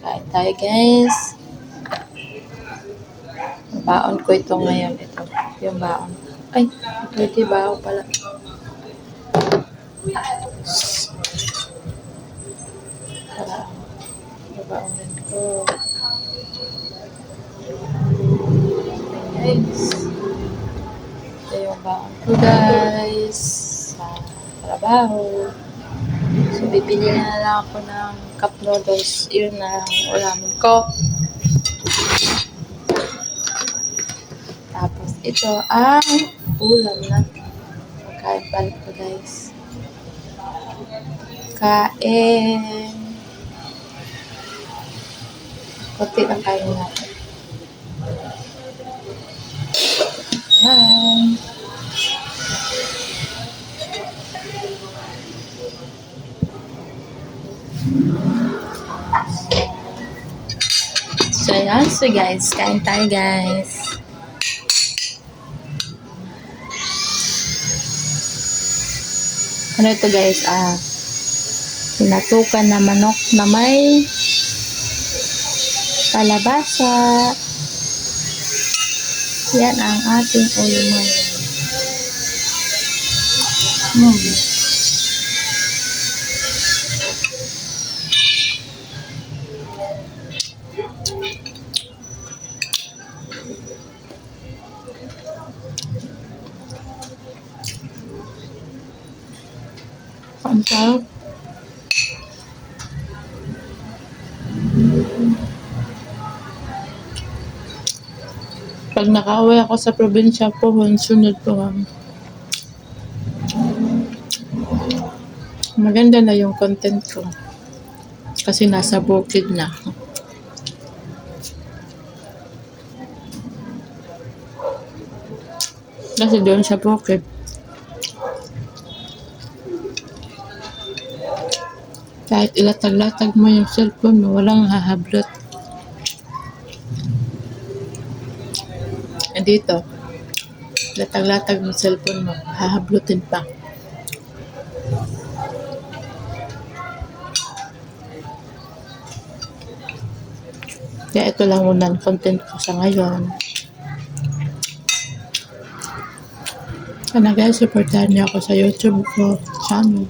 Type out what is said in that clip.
Kain tayo guys. Baon ko ito ngayon. Ito, yung baon. Ay, ito baon pala. Para, baonin ko. Guys. Ito yung baon ko guys. Sa trabaho. So, bibili na lang ako ng cup noodles. Yun na ang ulamin ko. Tapos, ito ang ulam natin. Magkain balik ko guys. Kain. Kunti lang kain natin. Yan. So, yan. So, guys. Kain tayo, guys. Ano ito, guys? Pinatukan na manok na may kalabasa. Yan ang ating ulam ngayon. Ang sarap. Pag nakauwi ako sa probinsya po, sunod po kami. Maganda na yung content ko. Kasi nasa bukid na ako. Kasi doon sa bukid, kahit ilatag-latag mo yung cellphone mo, walang hahablot. E dito, latag-latag mo cellphone mo, hahablutin pa. Kaya ito lang unang content ko sa ngayon. Sana guys, supportahan niyo ako sa YouTube ko channel.